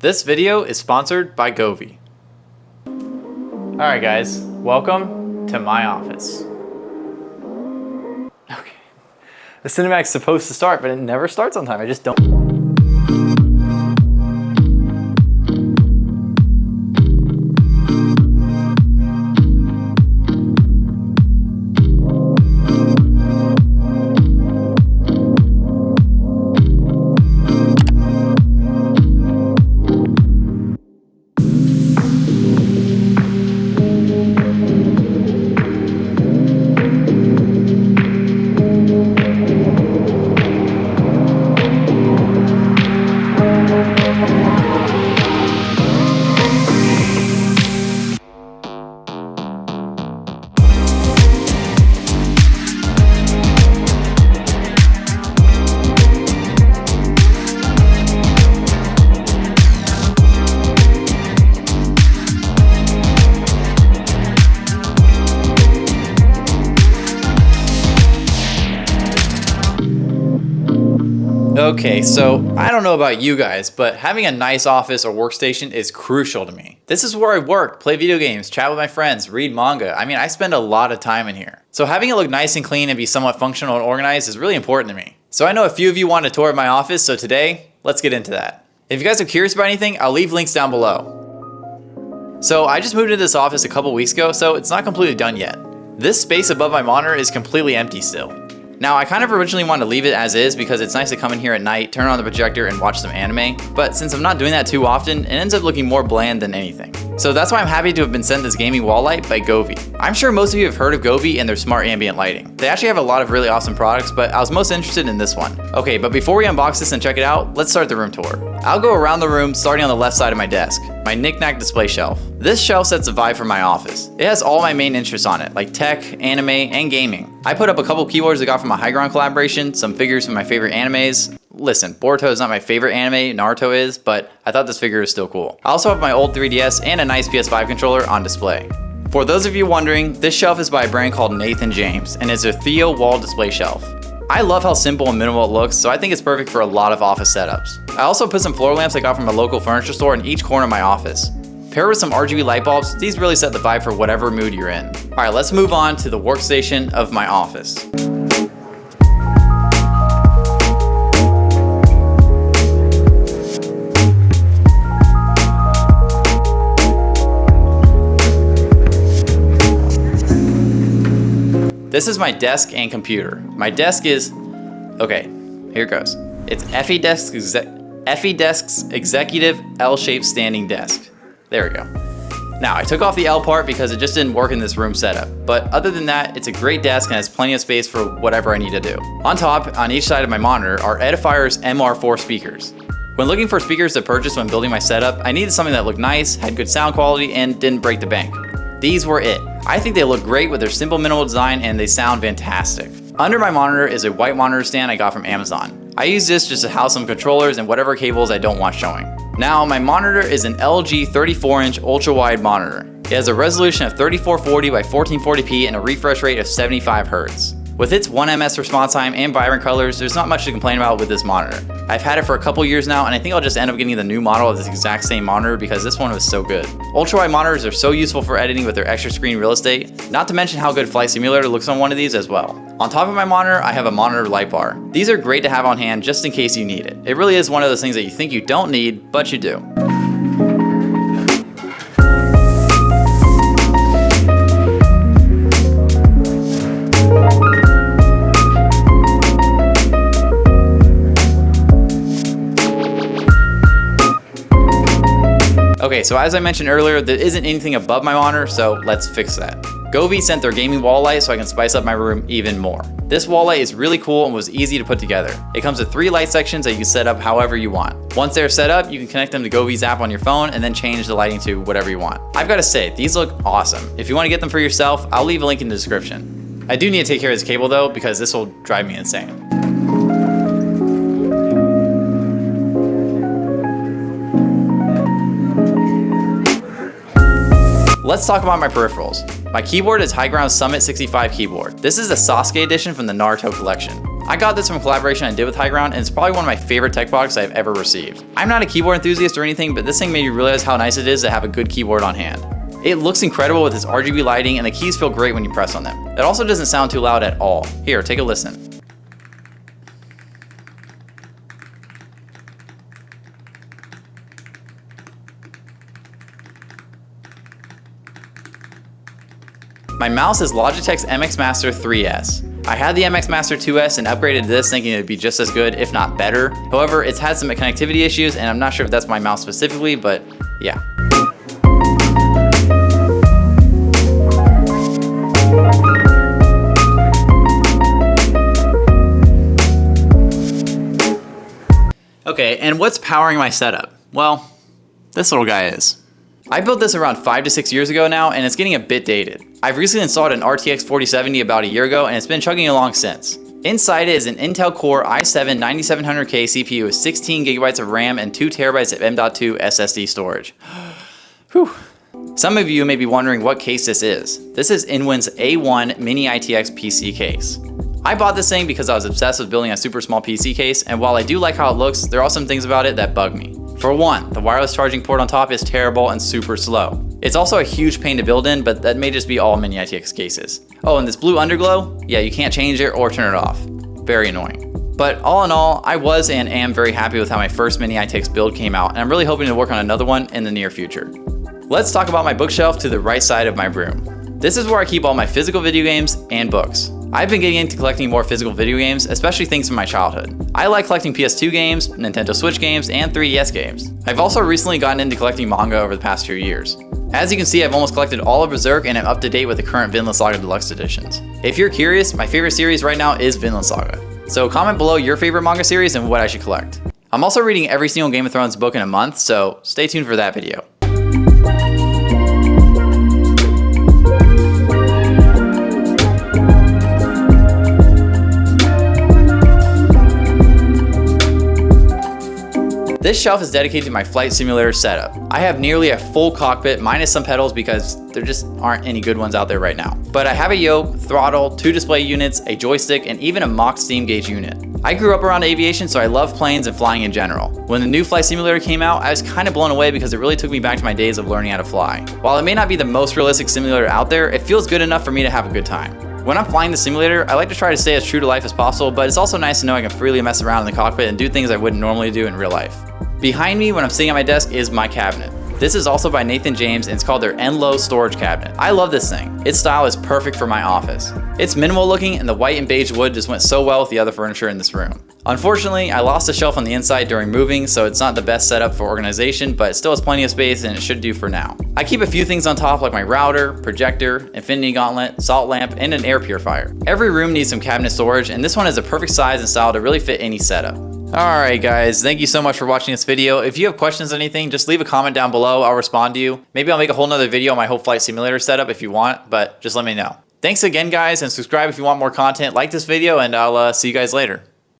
This video is sponsored by Govee. Alright guys, welcome to my office. Okay, the cinematic's supposed to start, but it never starts on time. I just don't. Okay, so I don't know about you guys, but having a nice office or workstation is crucial to me. This is where I work, play video games, chat with my friends, read manga. I mean, I spend a lot of time in here. So having it look nice and clean and be somewhat functional and organized is really important to me. So I know a few of you want a tour of my office, so today, let's get into that. If you guys are curious about anything, I'll leave links down below. So I just moved into this office a couple weeks ago, so it's not completely done yet. This space above my monitor is completely empty still. Now, I kind of originally wanted to leave it as is because it's nice to come in here at night, turn on the projector, and watch some anime, but since I'm not doing that too often, it ends up looking more bland than anything. So that's why I'm happy to have been sent this gaming wall light by Govee. I'm sure most of you have heard of Govee and their smart ambient lighting. They actually have a lot of really awesome products, but I was most interested in this one. Okay, but before we unbox this and check it out, let's start the room tour. I'll go around the room starting on the left side of my desk, my knick-knack display shelf. This shelf sets the vibe for my office. It has all my main interests on it, like tech, anime, and gaming. I put up a couple keyboards I got from a High Ground collaboration, some figures from my favorite animes. Listen, Boruto is not my favorite anime, Naruto is, but I thought this figure was still cool. I also have my old 3DS and a nice PS5 controller on display. For those of you wondering, this shelf is by a brand called Nathan James, and it's a Theo wall display shelf. I love how simple and minimal it looks, so I think it's perfect for a lot of office setups. I also put some floor lamps I got from a local furniture store in each corner of my office. Paired with some RGB light bulbs, these really set the vibe for whatever mood you're in. Alright, let's move on to the workstation of my office. This is my desk and computer. My desk is, okay, here it goes. It's Effie Desk's Executive L-shaped standing desk. There we go. Now, I took off the L part because it just didn't work in this room setup. But other than that, it's a great desk and has plenty of space for whatever I need to do. On top, on each side of my monitor, are Edifier's MR4 speakers. When looking for speakers to purchase when building my setup, I needed something that looked nice, had good sound quality, and didn't break the bank. These were it. I think they look great with their simple minimal design and they sound fantastic. Under my monitor is a white monitor stand I got from Amazon. I use this just to house some controllers and whatever cables I don't want showing. Now, my monitor is an LG 34-inch ultra-wide monitor. It has a resolution of 3440 by 1440p and a refresh rate of 75 Hz. With its 1ms response time and vibrant colors, there's not much to complain about with this monitor. I've had it for a couple years now, and I think I'll just end up getting the new model of this exact same monitor because this one was so good. Ultra-wide monitors are so useful for editing with their extra screen real estate, not to mention how good Flight Simulator looks on one of these as well. On top of my monitor, I have a monitor light bar. These are great to have on hand just in case you need it. It really is one of those things that you think you don't need, but you do. Okay, so as I mentioned earlier, there isn't anything above my monitor, so let's fix that. Govee sent their gaming wall light so I can spice up my room even more. This wall light is really cool and was easy to put together. It comes with 3 light sections that you can set up however you want. Once they're set up, you can connect them to Govee's app on your phone and then change the lighting to whatever you want. I've got to say, these look awesome. If you want to get them for yourself, I'll leave a link in the description. I do need to take care of this cable though, because this will drive me insane. Let's talk about my peripherals. My keyboard is High Ground Summit 65 keyboard. This is the Sasuke edition from the Naruto collection. I got this from a collaboration I did with High Ground, and it's probably one of my favorite tech products I've ever received. I'm not a keyboard enthusiast or anything, but this thing made me realize how nice it is to have a good keyboard on hand. It looks incredible with its RGB lighting, and the keys feel great when you press on them. It also doesn't sound too loud at all. Here, take a listen. My mouse is Logitech's MX Master 3S. I had the MX Master 2S and upgraded to this thinking it would be just as good, if not better. However, it's had some connectivity issues, and I'm not sure if that's my mouse specifically, but yeah. Okay, and what's powering my setup? Well, this little guy is. I built this around 5 to 6 years ago now, and it's getting a bit dated. I've recently installed an RTX 4070 about a year ago, and it's been chugging along since. Inside it is an Intel Core i7-9700K CPU with 16 gigabytes of RAM and 2 terabytes of M.2 SSD storage. Whew. Some of you may be wondering what case this is. This is Inwin's A1 Mini ITX PC case. I bought this thing because I was obsessed with building a super small PC case, and while I do like how it looks, there are some things about it that bug me. For one, the wireless charging port on top is terrible and super slow. It's also a huge pain to build in, but that may just be all Mini ITX cases. Oh, and this blue underglow? Yeah, you can't change it or turn it off. Very annoying. But all in all, I was and am very happy with how my first Mini ITX build came out, and I'm really hoping to work on another one in the near future. Let's talk about my bookshelf to the right side of my room. This is where I keep all my physical video games and books. I've been getting into collecting more physical video games, especially things from my childhood. I like collecting PS2 games, Nintendo Switch games, and 3DS games. I've also recently gotten into collecting manga over the past few years. As you can see, I've almost collected all of Berserk and am up to date with the current Vinland Saga Deluxe editions. If you're curious, my favorite series right now is Vinland Saga. So comment below your favorite manga series and what I should collect. I'm also reading every single Game of Thrones book in a month, so stay tuned for that video. This shelf is dedicated to my flight simulator setup. I have nearly a full cockpit minus some pedals because there just aren't any good ones out there right now. But I have a yoke, throttle, 2 display units, a joystick, and even a mock steam gauge unit. I grew up around aviation, so I love planes and flying in general. When the new flight simulator came out, I was kind of blown away because it really took me back to my days of learning how to fly. While it may not be the most realistic simulator out there, it feels good enough for me to have a good time. When I'm flying the simulator, I like to try to stay as true to life as possible, but it's also nice to know I can freely mess around in the cockpit and do things I wouldn't normally do in real life. Behind me when I'm sitting at my desk is my cabinet. This is also by Nathan James, and it's called their Enlow storage cabinet. I love this thing. Its style is perfect for my office. It's minimal looking, and the white and beige wood just went so well with the other furniture in this room. Unfortunately, I lost a shelf on the inside during moving, so it's not the best setup for organization, but it still has plenty of space and it should do for now. I keep a few things on top like my router, projector, infinity gauntlet, salt lamp, and an air purifier. Every room needs some cabinet storage, and this one is a perfect size and style to really fit any setup. Alright guys, thank you so much for watching this video. If you have questions or anything, just leave a comment down below. I'll respond to you. Maybe I'll make a whole nother video on my whole flight simulator setup if you want, but just let me know. Thanks again guys, and subscribe if you want more content. Like this video, and I'll see you guys later.